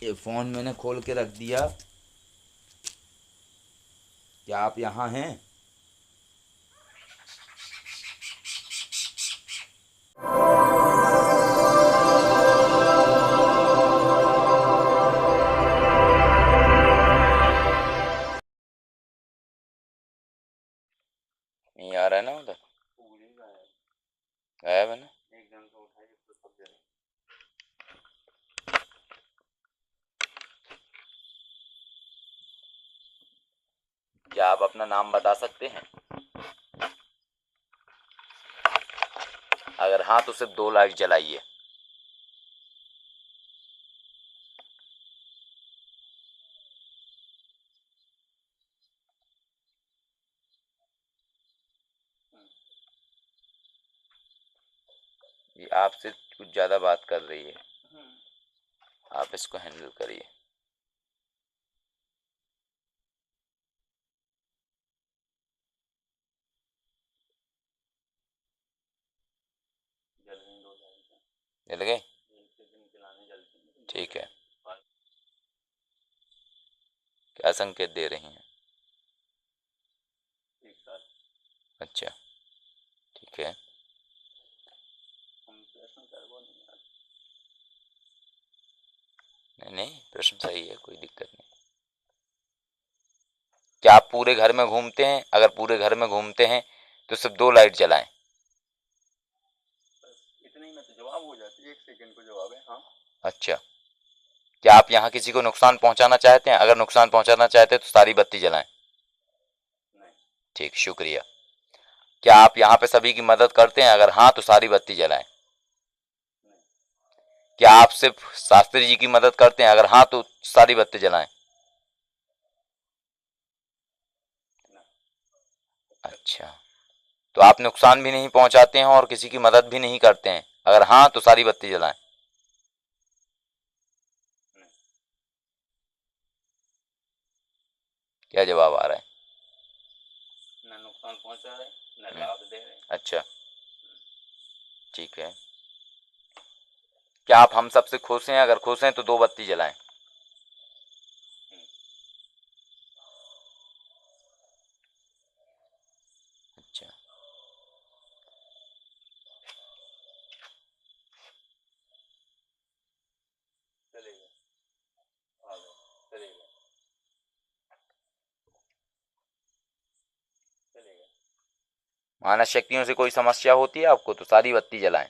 ये फ़ोन मैंने खोल के रख दिया। क्या आप यहाँ हैं? नहीं आ रहा है ना उधर? गायब है ना? क्या आप अपना नाम बता सकते हैं? अगर हाँ तो सिर्फ 2 लाइट जलाइए। ये आपसे कुछ ज़्यादा बात कर रही है, आप इसको हैंडल करिए। जल गए? ठीक है। क्या संकेत दे रही हैं? अच्छा, ठीक है। नहीं नहीं, प्रश्न सही है, कोई दिक्कत नहीं। क्या आप पूरे घर में घूमते हैं? अगर पूरे घर में घूमते हैं तो सिर्फ 2 लाइट जलाएं। इतने ही में तो जवाब हो जाती है, 1 सेकंड को जवाब है। हाँ। अच्छा, क्या आप यहाँ किसी को नुकसान पहुंचाना चाहते हैं? अगर नुकसान पहुंचाना चाहते हैं तो सारी बत्ती जलाएं। नहीं। ठीक, शुक्रिया। क्या आप यहाँ पे सभी की मदद करते हैं? अगर हाँ तो सारी बत्ती जलाएं। नहीं। क्या आप सिर्फ शास्त्री जी की मदद करते हैं? अगर हाँ तो सारी बत्ती जलाएं। नहीं। अच्छा, तो आप नुकसान भी नहीं पहुंचाते हैं और किसी की मदद भी नहीं करते हैं? अगर हाँ तो सारी बत्ती जलाएं। नहीं। क्या जवाब आ रहा है? ना नुकसान पहुंचा रहे, ना लाभ दे रहे। अच्छा, ठीक है। क्या आप हम सबसे खुश हैं? अगर खुश हैं तो 2 बत्ती जलाएं। अच्छा, चलेगा, आ गए, चलेगा, चलेगा। मानस शक्तियों से कोई समस्या होती है आपको तो सारी बत्ती जलाएं।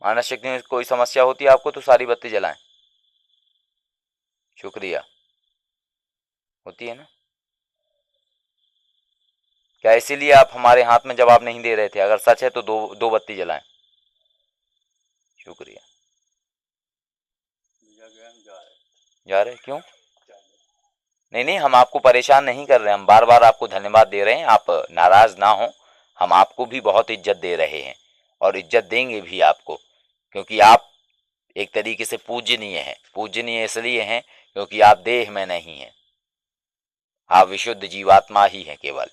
मानस शक्तियों से कोई समस्या होती है आपको तो सारी बत्ती जलाएं। शुक्रिया। होती है ना? क्या इसीलिए आप हमारे हाथ में जवाब नहीं दे रहे थे? अगर सच है तो दो दो बत्ती जलाएं। शुक्रिया। जा रहे क्यों? नहीं नहीं, हम आपको परेशान नहीं कर रहे, हम बार बार आपको धन्यवाद दे रहे हैं, आप नाराज ना हो। हम आपको भी बहुत इज्जत दे रहे हैं और इज्जत देंगे भी आपको, क्योंकि आप एक तरीके से पूजनीय हैं। पूजनीय इसलिए हैं क्योंकि आप देह में नहीं हैं, आप विशुद्ध जीवात्मा ही हैं केवल।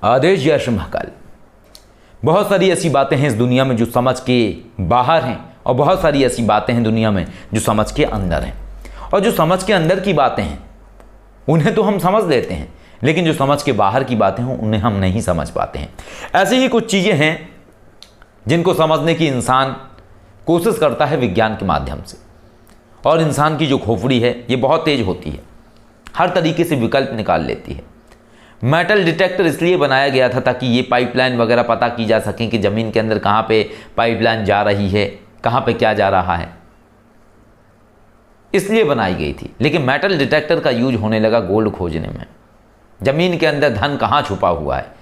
आदेश जय श्री महाकाल। बहुत सारी ऐसी बातें हैं इस दुनिया में जो समझ के बाहर हैं, और बहुत सारी ऐसी बातें हैं दुनिया में जो समझ के अंदर हैं। और जो समझ के अंदर की बातें हैं उन्हें तो हम समझ लेते हैं, लेकिन जो समझ के बाहर की बातें हैं उन्हें हम नहीं समझ पाते हैं। ऐसी ही कुछ चीज़ें हैं जिनको समझने की इंसान कोशिश करता है विज्ञान के माध्यम से, और इंसान की जो खोपड़ी है ये बहुत तेज होती है, हर तरीके से विकल्प निकाल लेती है। मेटल डिटेक्टर इसलिए बनाया गया था ताकि ये पाइपलाइन वगैरह पता की जा सकें कि ज़मीन के अंदर कहाँ पे पाइपलाइन जा रही है, कहाँ पे क्या जा रहा है, इसलिए बनाई गई थी। लेकिन मेटल डिटेक्टर का यूज होने लगा गोल्ड खोजने में। ज़मीन के अंदर धन कहाँ छुपा हुआ है,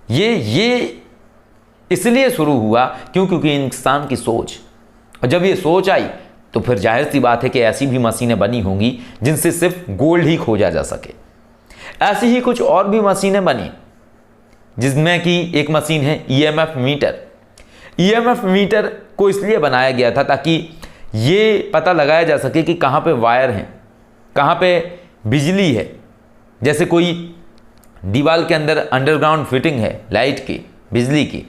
ये इसलिए शुरू हुआ क्योंकि इंसान की सोच, और जब ये सोच आई तो फिर जाहिर सी बात है कि ऐसी भी मशीनें बनी होंगी जिनसे सिर्फ गोल्ड ही खोजा जा सके। ऐसी ही कुछ और भी मशीनें बनी, जिसमें कि एक मशीन है ईएमएफ मीटर। ईएमएफ मीटर को इसलिए बनाया गया था ताकि ये पता लगाया जा सके कि कहाँ पे वायर हैं, कहाँ पे बिजली है, जैसे कोई दीवार के अंदर अंडरग्राउंड फिटिंग है लाइट की, बिजली की,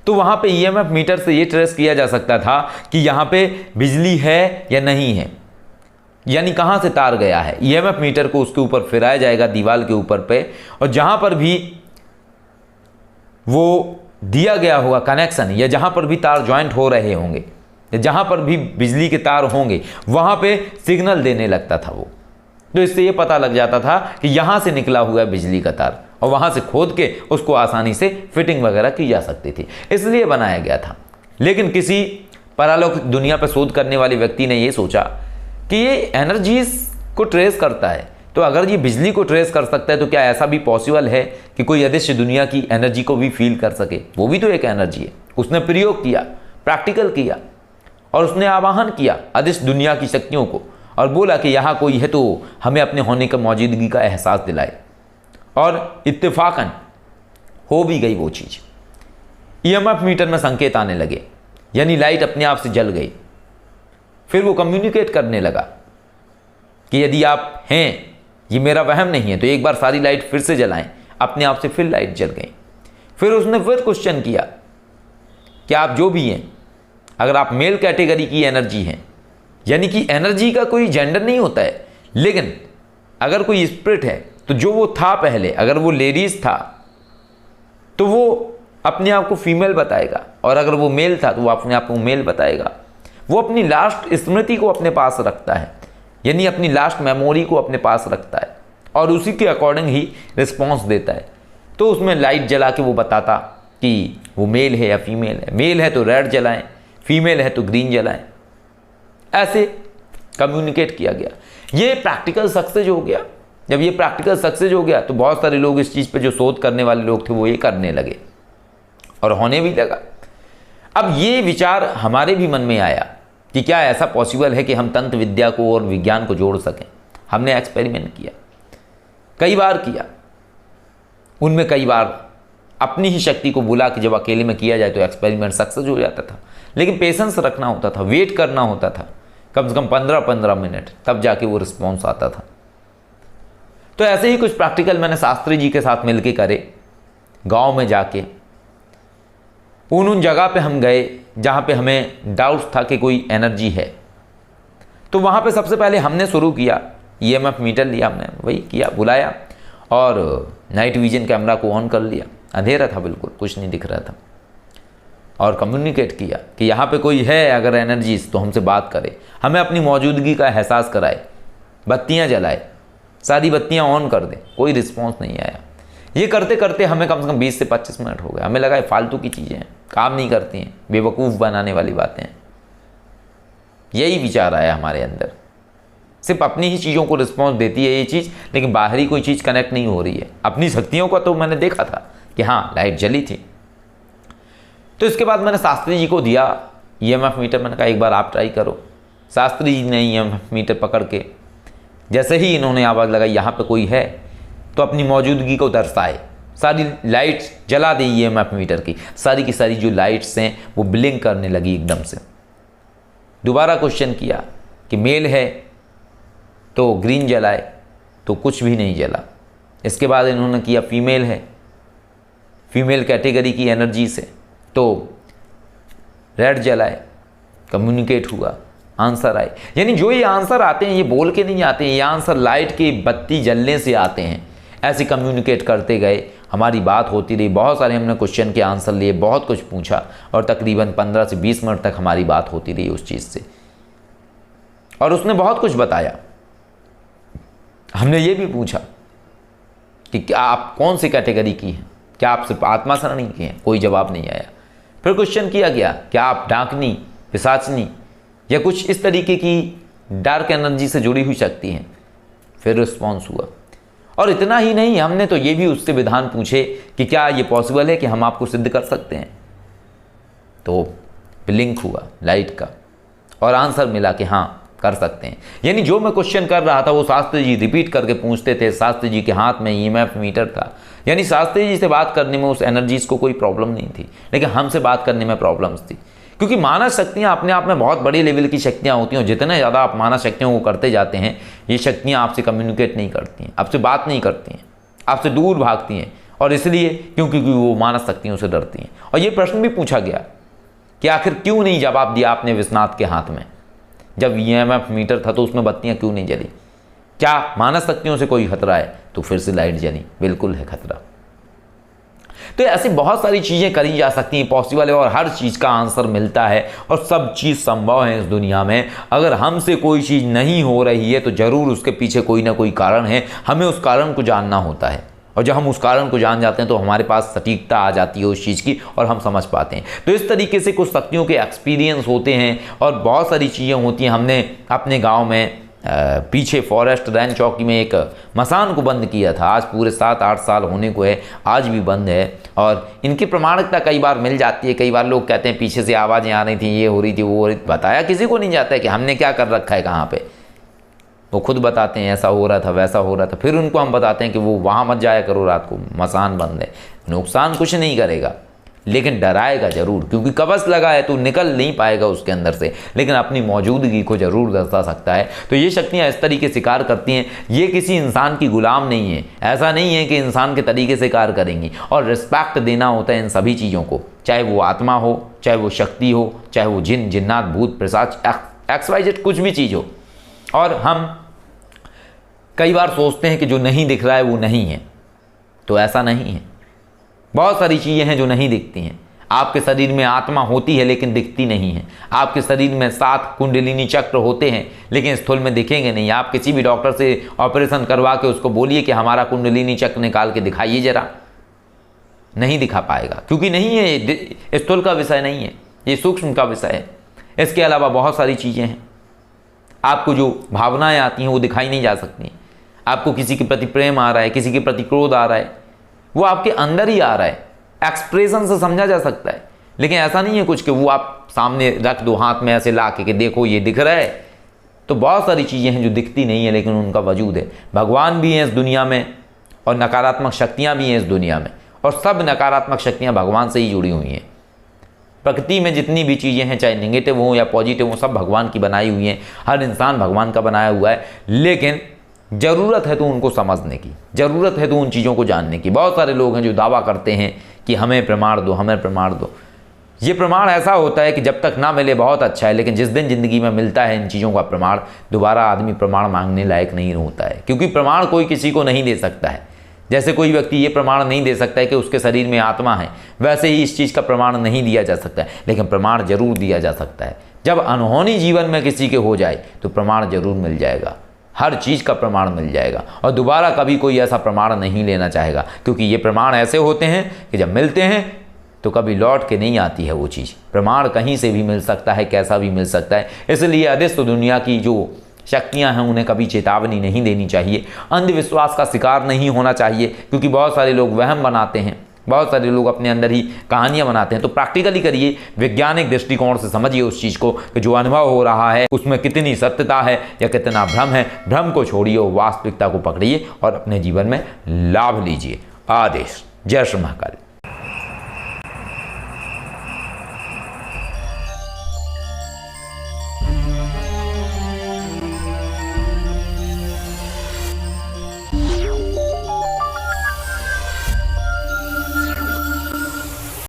तो वहाँ पे ईएमएफ मीटर से ये ट्रेस किया जा सकता था कि यहाँ पे बिजली है या नहीं है, यानी कहाँ से तार गया है। ईएमएफ मीटर को उसके ऊपर फिराया जाएगा दीवार के ऊपर पे, और जहाँ पर भी वो दिया गया होगा कनेक्शन, या जहाँ पर भी तार ज्वाइंट हो रहे होंगे, या जहाँ पर भी बिजली के तार होंगे, वहाँ पे सिग्नल देने लगता था वो। तो इससे ये पता लग जाता था कि यहाँ से निकला हुआ है बिजली का तार, और वहाँ से खोद के उसको आसानी से फिटिंग वगैरह की जा सकती थी, इसलिए बनाया गया था। लेकिन किसी पारलौकिक दुनिया पर शोध करने वाले व्यक्ति ने ये सोचा कि ये एनर्जीज को ट्रेस करता है, तो अगर ये बिजली को ट्रेस कर सकता है तो क्या ऐसा भी पॉसिबल है कि कोई अदृश्य दुनिया की एनर्जी को भी फील कर सके। वो भी तो एक एनर्जी है। उसने प्रयोग किया, प्रैक्टिकल किया, और उसने आवाहन किया अदृश्य दुनिया की शक्तियों को, और बोला कि यहाँ कोई है तो हमें अपने होने का मौजूदगी का एहसास दिलाए। और इत्तेफाकन हो भी गई वो चीज़। ईएमएफ मीटर में संकेत आने लगे, यानी लाइट अपने आप से जल गई। फिर वो कम्युनिकेट करने लगा कि यदि आप हैं, ये मेरा वहम नहीं है, तो एक बार सारी लाइट फिर से जलाएं। अपने आप से फिर लाइट जल गई। फिर उसने फिर क्वेश्चन किया कि आप जो भी हैं, अगर आप मेल कैटेगरी की एनर्जी हैं, यानी कि एनर्जी का कोई जेंडर नहीं होता है, लेकिन अगर कोई स्पिरिट है तो जो वो था पहले, अगर वो लेडीज था तो वो अपने आप को फीमेल बताएगा, और अगर वो मेल था तो वो अपने आप को मेल बताएगा। वो अपनी लास्ट स्मृति को अपने पास रखता है, यानी अपनी लास्ट मेमोरी को अपने पास रखता है, और उसी के अकॉर्डिंग ही रिस्पॉन्स देता है। तो उसमें लाइट जला के वो बताता कि वो मेल है या फीमेल है। मेल है तो रेड जलाएं, फीमेल है तो ग्रीन जलाएं। ऐसे कम्युनिकेट किया गया। ये प्रैक्टिकल सक्सेस हो गया। जब ये प्रैक्टिकल सक्सेस हो गया तो बहुत सारे लोग इस चीज़ पे, जो शोध करने वाले लोग थे, वो ये करने लगे, और होने भी लगा। अब ये विचार हमारे भी मन में आया कि क्या ऐसा पॉसिबल है कि हम तंत्र विद्या को और विज्ञान को जोड़ सकें। हमने एक्सपेरिमेंट किया, कई बार किया। उनमें कई बार अपनी ही शक्ति को बुला के जब अकेले में किया जाए तो एक्सपेरिमेंट सक्सेस हो जाता था, लेकिन पेशेंस रखना होता था, वेट करना होता था, कम से कम 15-15 मिनट, तब जाके वो रिस्पॉन्स आता था। तो ऐसे ही कुछ प्रैक्टिकल मैंने शास्त्री जी के साथ मिलके करे। गांव में जाके उन जगह पे हम गए जहाँ पे हमें डाउट था कि कोई एनर्जी है। तो वहाँ पे सबसे पहले हमने शुरू किया, ईएमएफ मीटर लिया, हमने वही किया, बुलाया, और नाइट विजन कैमरा को ऑन कर लिया। अंधेरा था, बिल्कुल कुछ नहीं दिख रहा था, और कम्युनिकेट किया कि यहाँ पे कोई है अगर एनर्जीज तो हमसे बात करे, हमें अपनी मौजूदगी का एहसास कराए। बत्तियाँ जलाए, सारी बत्तियाँ ऑन कर दें, कोई रिस्पॉन्स नहीं आया। ये करते करते हमें कम से कम 20 से 25 मिनट हो गए। हमें लगा ये फालतू की चीज़ें हैं, काम नहीं करती हैं, बेवकूफ़ बनाने वाली बातें हैं। यही विचार आया हमारे अंदर। सिर्फ अपनी ही चीज़ों को रिस्पॉन्स देती है ये चीज़, लेकिन बाहरी कोई चीज़ कनेक्ट नहीं हो रही है। अपनी शक्तियों का तो मैंने देखा था कि हाँ लाइट जली थी। तो इसके बाद मैंने शास्त्री जी को दिया ईएमएफ मीटर। मैंने कहा एक बार आप ट्राई करो। शास्त्री जी ने ईएमएफ मीटर पकड़ के, जैसे ही इन्होंने आवाज़ लगाई यहाँ पे कोई है, तो अपनी मौजूदगी को दर्शाए। सारी लाइट्स जला दी ईएमएफ मीटर की, सारी की सारी जो लाइट्स हैं वो ब्लिंक करने लगी एकदम से। दोबारा क्वेश्चन किया कि मेल है तो ग्रीन जलाए, तो कुछ भी नहीं जला। इसके बाद इन्होंने किया फीमेल है, फीमेल कैटेगरी की एनर्जी से, तो रेड जलाए, कम्युनिकेट हुआ, आंसर आए। यानी जो ये आंसर आते हैं ये बोल के नहीं आते हैं, ये आंसर लाइट की बत्ती जलने से आते हैं। ऐसे कम्युनिकेट करते गए, हमारी बात होती रही। बहुत सारे हमने क्वेश्चन के आंसर लिए, बहुत कुछ पूछा, और तकरीबन 15 से 20 मिनट तक हमारी बात होती रही उस चीज़ से। और उसने बहुत कुछ बताया। हमने ये भी पूछा कि क्या आप कौन सी कैटेगरी की हैं, क्या आप सिर्फ आत्मा सरणी की हैं? कोई जवाब नहीं आया। फिर क्वेश्चन किया गया क्या आप डाकनी, पिशाचनी या कुछ इस तरीके की डार्क एनर्जी से जुड़ी हुई शक्ति हैं? फिर रिस्पॉन्स हुआ। और इतना ही नहीं, हमने तो ये भी उससे विधान पूछे कि क्या ये पॉसिबल है कि हम आपको सिद्ध कर सकते हैं? तो ब्लिंक हुआ लाइट का, और आंसर मिला कि हाँ कर सकते हैं। यानी जो मैं क्वेश्चन कर रहा था वो शास्त्री जी रिपीट करके पूछते थे। शास्त्री जी के हाथ में ईएमएफ मीटर था, यानी शास्त्री जी से बात करने में उस एनर्जीज को कोई प्रॉब्लम नहीं थी, लेकिन हमसे बात करने में प्रॉब्लम्स थी क्योंकि मानस शक्तियाँ अपने आप में बहुत बड़ी लेवल की शक्तियाँ होती हैं, और जितने ज़्यादा आप मानस शक्तियों को करते जाते हैं, ये शक्तियाँ आपसे कम्युनिकेट नहीं करती हैं, आपसे बात नहीं करती हैं, आपसे दूर भागती हैं। और इसलिए क्योंकि वो मानस शक्तियों से डरती हैं। और ये प्रश्न भी पूछा गया कि आखिर क्यों नहीं जवाब दिया आपने विश्वनाथ के हाथ में, जब EMF मीटर था तो उसमें बत्तियाँ क्यों नहीं जली? क्या मानस शक्तियों से कोई खतरा है? तो फिर से लाइट जली, बिल्कुल है खतरा। तो ऐसी बहुत सारी चीज़ें करी जा सकती हैं, पॉसिबल है, और हर चीज़ का आंसर मिलता है, और सब चीज़ संभव है इस दुनिया में। अगर हमसे कोई चीज़ नहीं हो रही है तो ज़रूर उसके पीछे कोई ना कोई कारण है, हमें उस कारण को जानना होता है। और जब हम उस कारण को जान जाते हैं तो हमारे पास सटीकता आ जाती है उस चीज़ की, और हम समझ पाते हैं। तो इस तरीके से कुछ शक्तियों के एक्सपीरियंस होते हैं, और बहुत सारी चीज़ें होती हैं। हमने अपने गाँव में पीछे फॉरेस्ट रैन चौकी में एक मसान को बंद किया था, आज पूरे 7-8 साल होने को है, आज भी बंद है। और इनकी प्रमाणिकता कई बार मिल जाती है। कई बार लोग कहते हैं पीछे से आवाज़ें आ रही थी, ये हो रही थी, वो हो रही थी, बताया किसी को नहीं जाता है कि हमने क्या कर रखा है कहाँ पे। वो खुद बताते हैं ऐसा हो रहा था, वैसा हो रहा था। फिर उनको हम बताते हैं कि वो वहाँ मत जाया करो, रात को मसान बंद है। नुकसान कुछ नहीं करेगा, लेकिन डराएगा ज़रूर, क्योंकि कवच लगा है तो निकल नहीं पाएगा उसके अंदर से, लेकिन अपनी मौजूदगी को ज़रूर दर्शा सकता है। तो ये शक्तियाँ इस तरीके से कार्य करती हैं। ये किसी इंसान की गुलाम नहीं है, ऐसा नहीं है कि इंसान के तरीके से कार्य करेंगी। और रिस्पेक्ट देना होता है इन सभी चीज़ों को, चाहे वो आत्मा हो, चाहे वो शक्ति हो, चाहे वो जिन जिन्नात भूत पिशाच XYZ कुछ भी चीज़ हो। और हम कई बार सोचते हैं कि जो नहीं दिख रहा है वो नहीं है, तो ऐसा नहीं है। बहुत सारी चीज़ें हैं जो नहीं दिखती हैं। आपके शरीर में आत्मा होती है लेकिन दिखती नहीं है। आपके शरीर में 7 कुंडलिनी चक्र होते हैं लेकिन स्थूल में दिखेंगे नहीं। आप किसी भी डॉक्टर से ऑपरेशन करवा के उसको बोलिए कि हमारा कुंडलिनी चक्र निकाल के दिखाइए जरा, नहीं दिखा पाएगा, क्योंकि नहीं है, स्थूल का विषय नहीं है, ये सूक्ष्म का विषय है। इसके अलावा बहुत सारी चीज़ें हैं। आपको जो भावनाएँ आती हैं वो दिखाई नहीं जा सकती। आपको किसी के प्रति प्रेम आ रहा है, किसी के प्रति क्रोध आ रहा है, वो आपके अंदर ही आ रहा है, एक्सप्रेशन से समझा जा सकता है। लेकिन ऐसा नहीं है कुछ कि वो आप सामने रख दो हाथ में ऐसे ला के देखो ये दिख रहा है। तो बहुत सारी चीज़ें हैं जो दिखती नहीं है लेकिन उनका वजूद है। भगवान भी हैं इस दुनिया में, और नकारात्मक शक्तियाँ भी हैं इस दुनिया में, और सब नकारात्मक शक्तियाँ भगवान से ही जुड़ी हुई हैं। प्रकृति में जितनी भी चीज़ें हैं, चाहे नेगेटिव हो या पॉजिटिव हो, सब भगवान की बनाई हुई हैं। हर इंसान भगवान का बनाया हुआ है, लेकिन ज़रूरत है तो उनको समझने की, ज़रूरत है तो उन चीज़ों को जानने की। बहुत सारे लोग हैं जो दावा करते हैं कि हमें प्रमाण दो, हमें प्रमाण दो। ये प्रमाण ऐसा होता है कि जब तक ना मिले बहुत अच्छा है, लेकिन जिस दिन ज़िंदगी में मिलता है इन चीज़ों का प्रमाण, दोबारा आदमी प्रमाण मांगने लायक नहीं होता है, क्योंकि प्रमाण कोई किसी को नहीं दे सकता है। जैसे कोई व्यक्ति ये प्रमाण नहीं दे सकता है कि उसके शरीर में आत्मा है, वैसे ही इस चीज़ का प्रमाण नहीं दिया जा सकता है, लेकिन प्रमाण जरूर दिया जा सकता है। जब अनहोनी जीवन में किसी के हो जाए तो प्रमाण जरूर मिल जाएगा, हर चीज़ का प्रमाण मिल जाएगा, और दोबारा कभी कोई ऐसा प्रमाण नहीं लेना चाहेगा, क्योंकि ये प्रमाण ऐसे होते हैं कि जब मिलते हैं तो कभी लौट के नहीं आती है वो चीज़। प्रमाण कहीं से भी मिल सकता है, कैसा भी मिल सकता है। इसलिए अदृश्य दुनिया की जो शक्तियां हैं उन्हें कभी चेतावनी नहीं देनी चाहिए, अंधविश्वास का शिकार नहीं होना चाहिए, क्योंकि बहुत सारे लोग वहम बनाते हैं, बहुत सारे लोग अपने अंदर ही कहानियां बनाते हैं। तो प्रैक्टिकली करिए, वैज्ञानिक दृष्टिकोण से समझिए उस चीज़ को कि जो अनुभव हो रहा है उसमें कितनी सत्यता है या कितना भ्रम है। भ्रम को छोड़िए, वास्तविकता को पकड़िए और अपने जीवन में लाभ लीजिए। आदेश। जय श्री महाकाल।